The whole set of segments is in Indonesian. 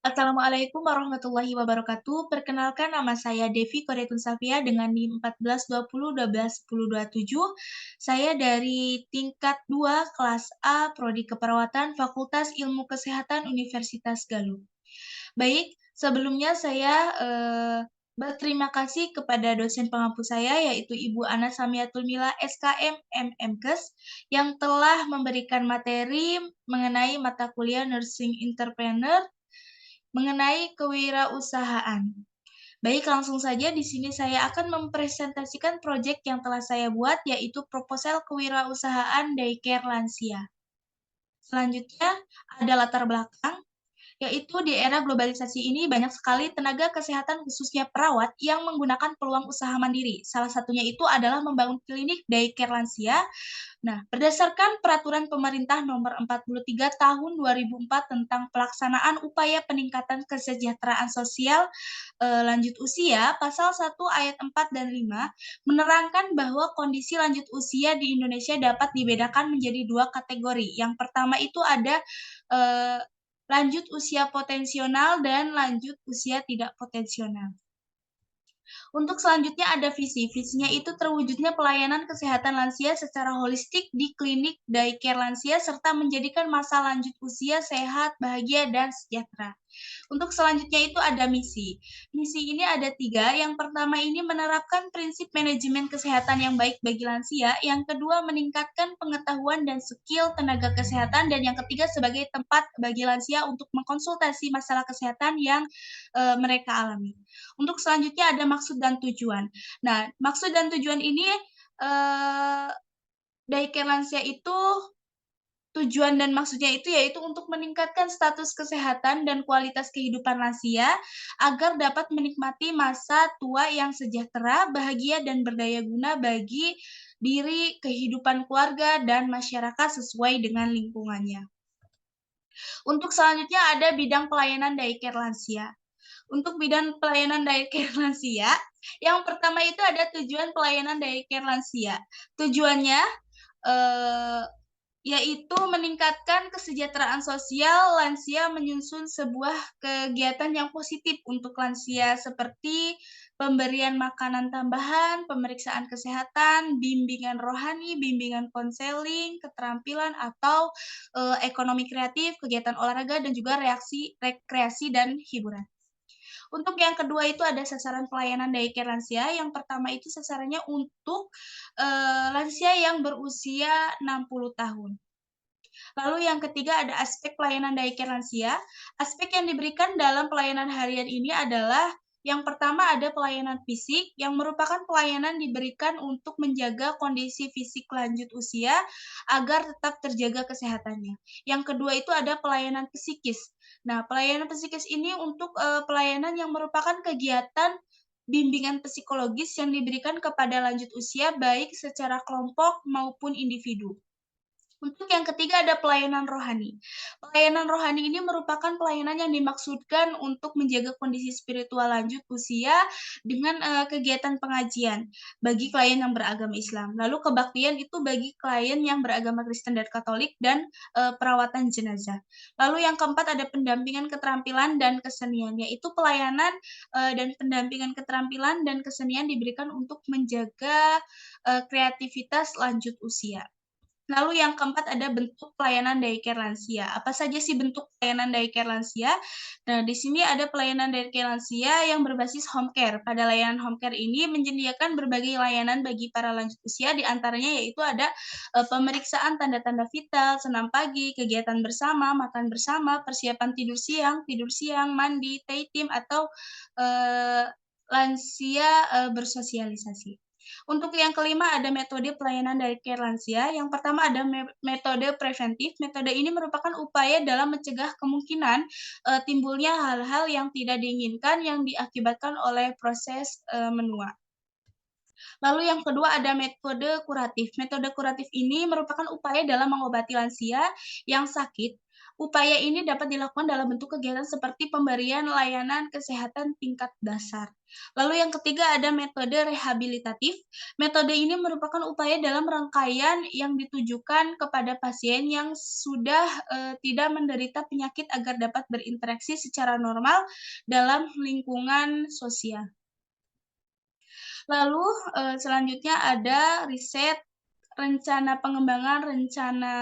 Assalamualaikum warahmatullahi wabarakatuh. Perkenalkan nama saya Devi Koretun Safia dengan NIM 1420121027. Saya dari tingkat 2 kelas A Prodi Keperawatan Fakultas Ilmu Kesehatan Universitas Galuh. Baik, sebelumnya saya berterima kasih kepada dosen pengampu saya yaitu Ibu Ana Samiatul Mila SKM MMkes yang telah memberikan materi mengenai mata kuliah Nursing Entrepreneur mengenai kewirausahaan. Baik, langsung saja di sini saya akan mempresentasikan proyek yang telah saya buat, yaitu proposal kewirausahaan daycare lansia. Selanjutnya, ada latar belakang, yaitu di era globalisasi ini banyak sekali tenaga kesehatan khususnya perawat yang menggunakan peluang usaha mandiri. Salah satunya itu adalah membangun klinik daycare lansia. Nah, berdasarkan peraturan pemerintah nomor 43 tahun 2004 tentang pelaksanaan upaya peningkatan kesejahteraan sosial lanjut usia, pasal 1 ayat 4 dan 5 menerangkan bahwa kondisi lanjut usia di Indonesia dapat dibedakan menjadi dua kategori. Yang pertama itu ada eh, lanjut usia potensial dan lanjut usia tidak potensial. Untuk selanjutnya ada visi. Visinya itu terwujudnya pelayanan kesehatan lansia secara holistik di klinik daycare lansia serta menjadikan masa lanjut usia sehat, bahagia, dan sejahtera. Untuk selanjutnya itu ada misi. Misi ini ada 3. Yang pertama ini menerapkan prinsip manajemen kesehatan yang baik bagi lansia. Yang kedua meningkatkan pengetahuan dan skill tenaga kesehatan. Dan yang ketiga sebagai tempat bagi lansia untuk mengkonsultasi masalah kesehatan yang mereka alami. Untuk selanjutnya ada maksud dan tujuan. Nah, maksud dan tujuan ini daycare lansia itu tujuan dan maksudnya itu yaitu untuk meningkatkan status kesehatan dan kualitas kehidupan lansia agar dapat menikmati masa tua yang sejahtera, bahagia, dan berdaya guna bagi diri, kehidupan keluarga, dan masyarakat sesuai dengan lingkungannya. Untuk selanjutnya ada bidang pelayanan daycare lansia. Untuk bidang pelayanan daycare lansia, yang pertama itu ada tujuan pelayanan daycare lansia. Tujuannya yaitu meningkatkan kesejahteraan sosial lansia menyusun sebuah kegiatan yang positif untuk lansia seperti pemberian makanan tambahan, pemeriksaan kesehatan, bimbingan rohani, bimbingan konseling, keterampilan atau ekonomi kreatif, kegiatan olahraga dan juga rekreasi dan hiburan. Untuk yang kedua itu ada sasaran pelayanan daycare lansia. Yang pertama itu sasarannya untuk lansia yang berusia 60 tahun. Lalu yang ketiga ada aspek pelayanan daycare lansia. Aspek yang diberikan dalam pelayanan harian ini adalah yang pertama ada pelayanan fisik yang merupakan pelayanan diberikan untuk menjaga kondisi fisik lanjut usia agar tetap terjaga kesehatannya. Yang kedua itu ada pelayanan psikis. Nah, pelayanan psikis ini untuk pelayanan yang merupakan kegiatan bimbingan psikologis yang diberikan kepada lanjut usia baik secara kelompok maupun individu. Untuk yang ketiga ada pelayanan rohani. Pelayanan rohani ini merupakan pelayanan yang dimaksudkan untuk menjaga kondisi spiritual lanjut usia dengan kegiatan pengajian bagi klien yang beragama Islam. Lalu kebaktian itu bagi klien yang beragama Kristen dan Katolik dan perawatan jenazah. Lalu yang keempat ada pendampingan keterampilan dan kesenian, yaitu pelayanan dan pendampingan keterampilan dan kesenian diberikan untuk menjaga kreativitas lanjut usia. Lalu yang keempat ada bentuk pelayanan daycare lansia. Apa saja sih bentuk pelayanan daycare lansia? Nah, di sini ada pelayanan daycare lansia yang berbasis home care. Pada layanan home care ini menyediakan berbagai layanan bagi para lanjut usia, di antaranya yaitu ada pemeriksaan tanda-tanda vital, senam pagi, kegiatan bersama, makan bersama, persiapan tidur siang, mandi, tay time, atau lansia bersosialisasi. Untuk yang kelima ada metode pelayanan daycare lansia. Yang pertama ada metode preventif. Metode ini merupakan upaya dalam mencegah kemungkinan timbulnya hal-hal yang tidak diinginkan yang diakibatkan oleh proses menua. Lalu yang kedua ada metode kuratif. Metode kuratif ini merupakan upaya dalam mengobati lansia yang sakit Upaya ini dapat dilakukan dalam bentuk kegiatan seperti pemberian layanan kesehatan tingkat dasar. Lalu yang ketiga ada metode rehabilitatif. Metode ini merupakan upaya dalam rangkaian yang ditujukan kepada pasien yang sudah tidak menderita penyakit agar dapat berinteraksi secara normal dalam lingkungan sosial. Lalu selanjutnya ada riset, rencana pengembangan, rencana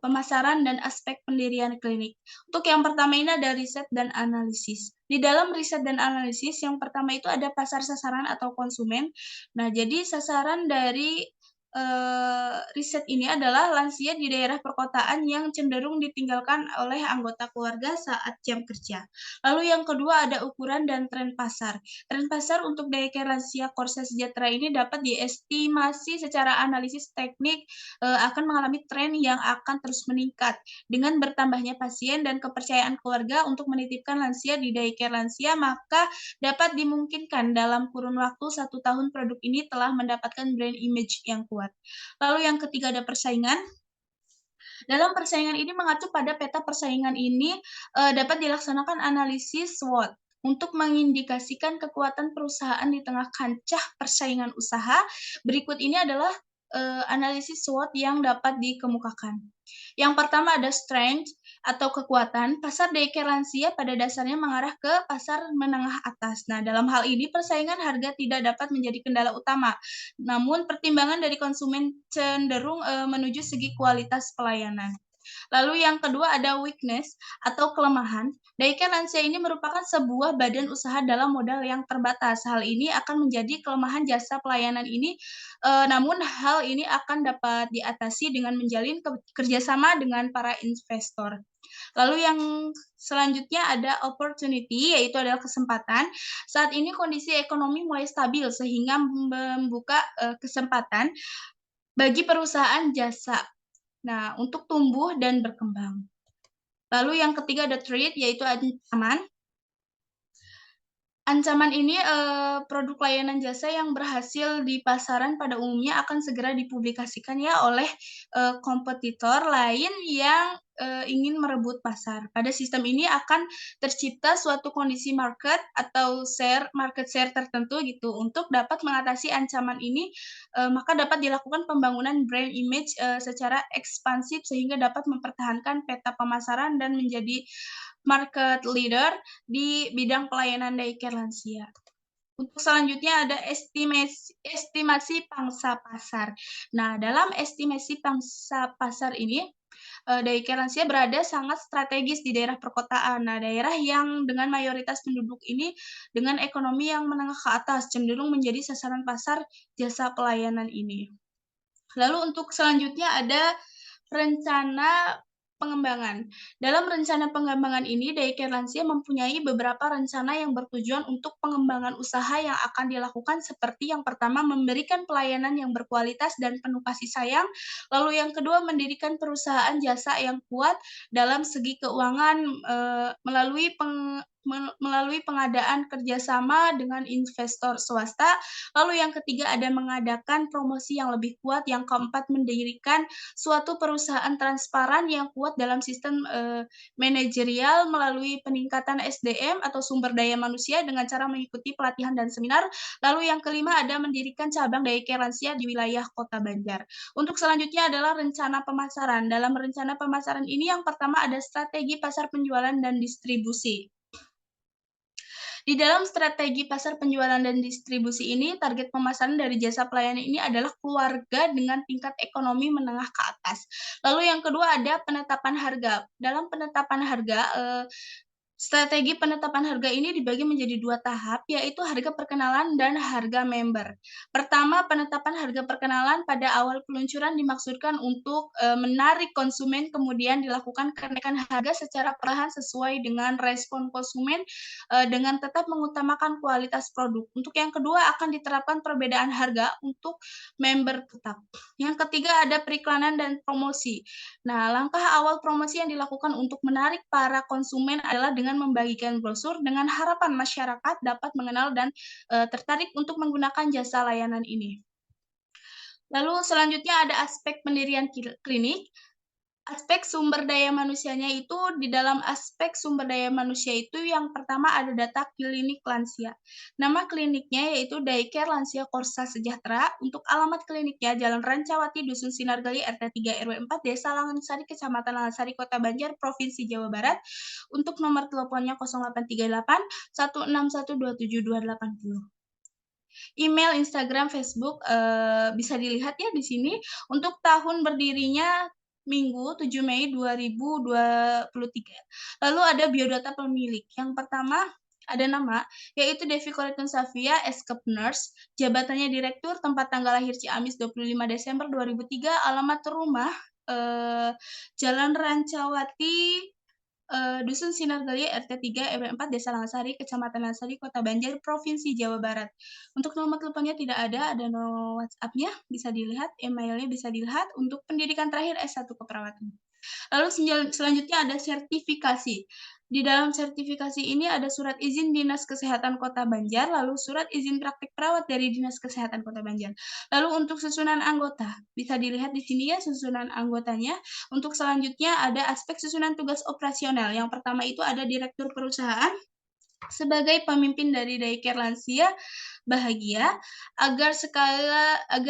pemasaran dan aspek pendirian klinik. Untuk yang pertama ini ada riset dan analisis. Di dalam riset dan analisis, yang pertama itu ada pasar sasaran atau konsumen. Nah, jadi sasaran dari riset ini adalah lansia di daerah perkotaan yang cenderung ditinggalkan oleh anggota keluarga saat jam kerja. Lalu yang kedua ada ukuran dan tren pasar. Tren pasar untuk daycare lansia Korsa Sejahtera ini dapat diestimasi secara analisis teknik akan mengalami tren yang akan terus meningkat dengan bertambahnya pasien dan kepercayaan keluarga untuk menitipkan lansia di daycare lansia, maka dapat dimungkinkan dalam kurun waktu 1 tahun produk ini telah mendapatkan brand image yang kuat. Lalu yang ketiga ada persaingan. Dalam persaingan ini mengacu pada peta persaingan ini dapat dilaksanakan analisis SWOT untuk mengindikasikan kekuatan perusahaan di tengah kancah persaingan usaha. Berikut ini adalah analisis SWOT yang dapat dikemukakan. Yang pertama ada strength atau kekuatan. Pasar daycare lansia pada dasarnya mengarah ke pasar menengah atas. Nah, dalam hal ini persaingan harga tidak dapat menjadi kendala utama. Namun pertimbangan dari konsumen cenderung menuju segi kualitas pelayanan. Lalu yang kedua ada weakness atau kelemahan. Daycare lansia ini merupakan sebuah badan usaha dalam modal yang terbatas. Hal ini akan menjadi kelemahan jasa pelayanan ini, namun hal ini akan dapat diatasi dengan menjalin kerjasama dengan para investor. Lalu yang selanjutnya ada opportunity, yaitu adalah kesempatan. Saat ini kondisi ekonomi mulai stabil sehingga membuka kesempatan bagi perusahaan jasa. Nah, untuk tumbuh dan berkembang. Lalu yang ketiga ada threat, yaitu ancaman. Ancaman ini produk layanan jasa yang berhasil di pasaran pada umumnya akan segera dipublikasikan ya oleh kompetitor lain yang ingin merebut pasar. Pada sistem ini akan tercipta suatu kondisi market atau market share tertentu gitu. Untuk dapat mengatasi ancaman ini, maka dapat dilakukan pembangunan brand image secara ekspansif sehingga dapat mempertahankan peta pemasaran dan menjadi market leader di bidang pelayanan daycare lansia. Untuk selanjutnya ada estimasi pangsa pasar. Nah, dalam estimasi pangsa pasar ini, daycare lansia berada sangat strategis di daerah perkotaan. Nah, daerah yang dengan mayoritas penduduk ini dengan ekonomi yang menengah ke atas cenderung menjadi sasaran pasar jasa pelayanan ini. Lalu untuk selanjutnya ada rencana pengembangan. Dalam rencana pengembangan ini, daycare lansia mempunyai beberapa rencana yang bertujuan untuk pengembangan usaha yang akan dilakukan seperti yang pertama, memberikan pelayanan yang berkualitas dan penuh kasih sayang. Lalu yang kedua, mendirikan perusahaan jasa yang kuat dalam segi keuangan melalui pengadaan kerjasama dengan investor swasta. Lalu yang ketiga ada mengadakan promosi yang lebih kuat. Yang keempat, mendirikan suatu perusahaan transparan yang kuat dalam sistem manajerial melalui peningkatan SDM atau sumber daya manusia dengan cara mengikuti pelatihan dan seminar. Lalu yang kelima ada mendirikan cabang daycare lansia di wilayah Kota Banjar. Untuk selanjutnya adalah rencana pemasaran. Dalam rencana pemasaran ini yang pertama ada strategi pasar penjualan dan distribusi. Di dalam strategi pasar penjualan dan distribusi ini, target pemasaran dari jasa pelayanan ini adalah keluarga dengan tingkat ekonomi menengah ke atas. Lalu yang kedua ada penetapan harga. Dalam penetapan harga, strategi penetapan harga ini dibagi menjadi 2 tahap, yaitu harga perkenalan dan harga member. Pertama, penetapan harga perkenalan pada awal peluncuran dimaksudkan untuk menarik konsumen, kemudian dilakukan kenaikan harga secara perlahan sesuai dengan respon konsumen dengan tetap mengutamakan kualitas produk. Untuk yang kedua, akan diterapkan perbedaan harga untuk member tetap. Yang ketiga, ada periklanan dan promosi. Nah, langkah awal promosi yang dilakukan untuk menarik para konsumen adalah dengan membagikan brosur dengan harapan masyarakat dapat mengenal dan tertarik untuk menggunakan jasa layanan ini. Lalu selanjutnya ada aspek pendirian klinik. Aspek sumber daya manusianya itu, di dalam aspek sumber daya manusia itu yang pertama ada data klinik lansia. Nama kliniknya yaitu Daycare Lansia Korsa Sejahtera. Untuk alamat kliniknya Jalan Rancawati, Dusun Sinargali, RT 3 RW 4, Desa Langansari, Kecamatan Langasari, Kota Banjar, Provinsi Jawa Barat. Untuk nomor teleponnya 0838 161 27280. Email, Instagram, Facebook, bisa dilihat ya di sini. Untuk tahun berdirinya Minggu 7 Mei 2023. Lalu ada biodata pemilik. Yang pertama ada nama, yaitu Devi Koritun Safia, Eskep Nurse, jabatannya Direktur, tempat tanggal lahir Ciamis 25 Desember 2003, alamat rumah Jalan Rancawati, Dusun Sinargali, RT 3 RW 4, Desa Langasari, Kecamatan Langasari, Kota Banjar, Provinsi Jawa Barat. Untuk nomor teleponnya tidak ada nomor WhatsApp-nya, bisa dilihat, email-nya bisa dilihat. Untuk pendidikan terakhir S1 keperawatan. Lalu selanjutnya ada sertifikasi. Di dalam sertifikasi ini ada surat izin Dinas Kesehatan Kota Banjar, lalu surat izin praktik perawat dari Dinas Kesehatan Kota Banjar. Lalu untuk susunan anggota, bisa dilihat di sini ya susunan anggotanya. Untuk selanjutnya ada aspek susunan tugas operasional. Yang pertama itu ada direktur perusahaan, sebagai pemimpin dari Daycare Lansia Bahagia, agar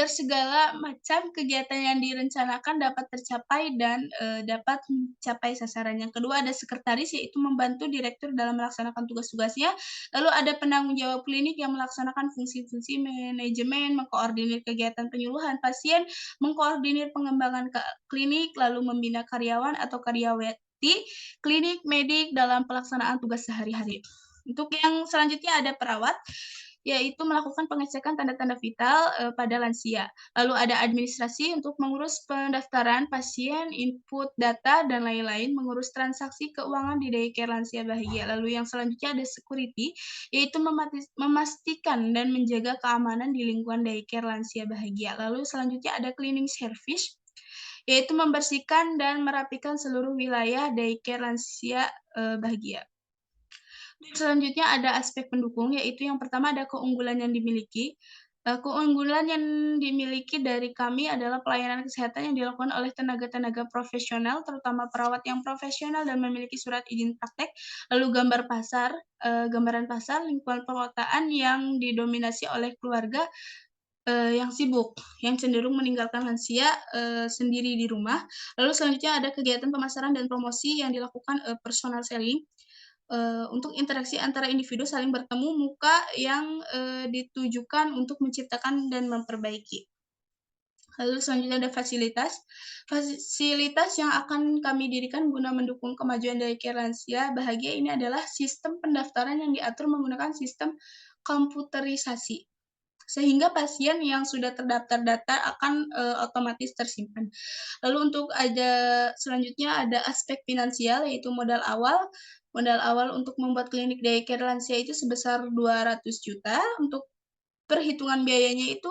segala macam kegiatan yang direncanakan dapat tercapai dan dapat mencapai sasaran. Yang kedua ada sekretaris, yaitu membantu direktur dalam melaksanakan tugas-tugasnya. Lalu ada penanggung jawab klinik yang melaksanakan fungsi-fungsi manajemen, mengkoordinir kegiatan penyuluhan pasien, mengkoordinir pengembangan klinik, lalu membina karyawan atau karyawati klinik medik dalam pelaksanaan tugas sehari-hari. Untuk yang selanjutnya ada perawat, yaitu melakukan pengecekan tanda-tanda vital pada lansia. Lalu ada administrasi untuk mengurus pendaftaran pasien, input data, dan lain-lain, mengurus transaksi keuangan di Daycare Lansia Bahagia. Lalu yang selanjutnya ada security, yaitu memastikan dan menjaga keamanan di lingkungan Daycare Lansia Bahagia. Lalu selanjutnya ada cleaning service, yaitu membersihkan dan merapikan seluruh wilayah Daycare Lansia Bahagia. Selanjutnya ada aspek pendukung, yaitu yang pertama ada keunggulan yang dimiliki. Keunggulan yang dimiliki dari kami adalah pelayanan kesehatan yang dilakukan oleh tenaga-tenaga profesional, terutama perawat yang profesional dan memiliki surat izin praktek. Lalu gambaran pasar lingkungan perkotaan yang didominasi oleh keluarga yang sibuk, yang cenderung meninggalkan lansia sendiri di rumah. Lalu selanjutnya ada kegiatan pemasaran dan promosi yang dilakukan personal selling. Untuk interaksi antara individu saling bertemu muka yang ditujukan untuk menciptakan dan memperbaiki. Lalu selanjutnya ada fasilitas. Fasilitas yang akan kami dirikan guna mendukung kemajuan Daycare Lansia Bahagia ini adalah sistem pendaftaran yang diatur menggunakan sistem komputerisasi, sehingga pasien yang sudah terdaftar data akan otomatis tersimpan. Lalu untuk selanjutnya ada aspek finansial, yaitu modal awal. Modal awal untuk membuat klinik Daycare Lansia itu sebesar 200 juta. Untuk perhitungan biayanya itu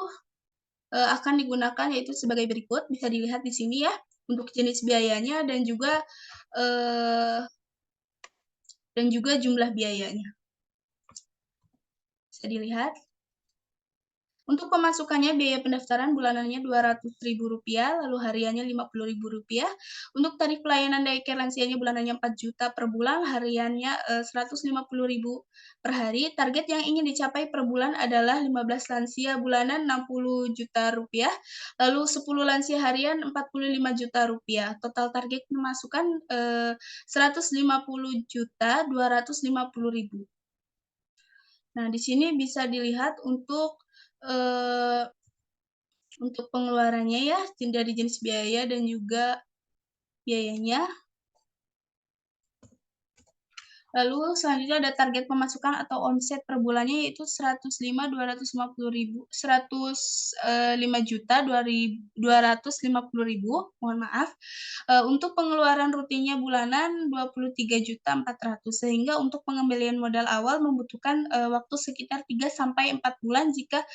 akan digunakan yaitu sebagai berikut, bisa dilihat di sini ya, untuk jenis biayanya dan juga jumlah biayanya. Bisa dilihat. Untuk pemasukannya, biaya pendaftaran bulanannya Rp200.000, lalu hariannya Rp50.000. Untuk tarif pelayanan Daycare lansianya bulanannya 4 juta per bulan, hariannya Rp150.000 per hari. Target yang ingin dicapai per bulan adalah 15 lansia bulanan Rp60 juta, lalu 10 lansia harian Rp45 juta. Total target pemasukan Rp150.250.000. Nah, di sini bisa dilihat untuk pengeluarannya ya, dari jenis biaya dan juga biayanya. Lalu selanjutnya ada target pemasukan atau omset per bulannya, yaitu 105.250.000, mohon maaf. Untuk pengeluaran rutinnya bulanan 23.400.000, sehingga untuk pengembalian modal awal membutuhkan waktu sekitar 3-4 bulan jika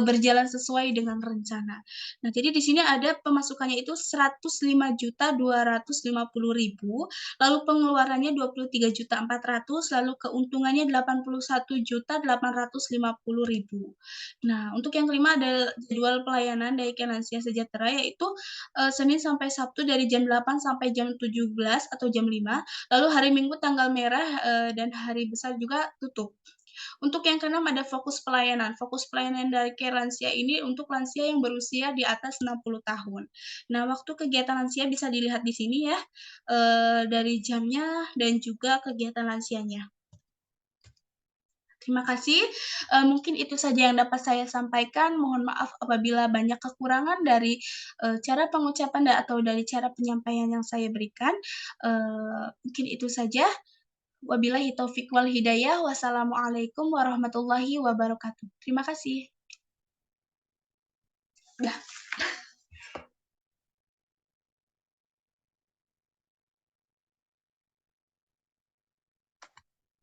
berjalan sesuai dengan rencana. Nah, jadi di sini ada pemasukannya itu 105.250.000, lalu pengeluarannya 23.400.000, 400, lalu keuntungannya 81.850.000. Nah, untuk yang kelima ada jadwal pelayanan Daycare Lansia Sejahtera, yaitu Senin sampai Sabtu dari jam 8 sampai jam 17 atau jam 5, lalu hari Minggu tanggal merah dan hari besar juga tutup. Untuk yang keenam ada fokus pelayanan. Fokus pelayanan dari Care Lansia ini untuk lansia yang berusia di atas 60 tahun. Nah, waktu kegiatan lansia bisa dilihat di sini ya, dari jamnya dan juga kegiatan lansianya. Terima kasih, mungkin itu saja yang dapat saya sampaikan. Mohon maaf apabila banyak kekurangan dari, cara pengucapan atau dari cara penyampaian yang saya berikan. Mungkin itu saja. Wabillahi taufik wal hidayah. Wassalamualaikum warahmatullahi wabarakatuh. Terima kasih. Udah.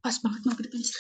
Pas banget maghrib anjir.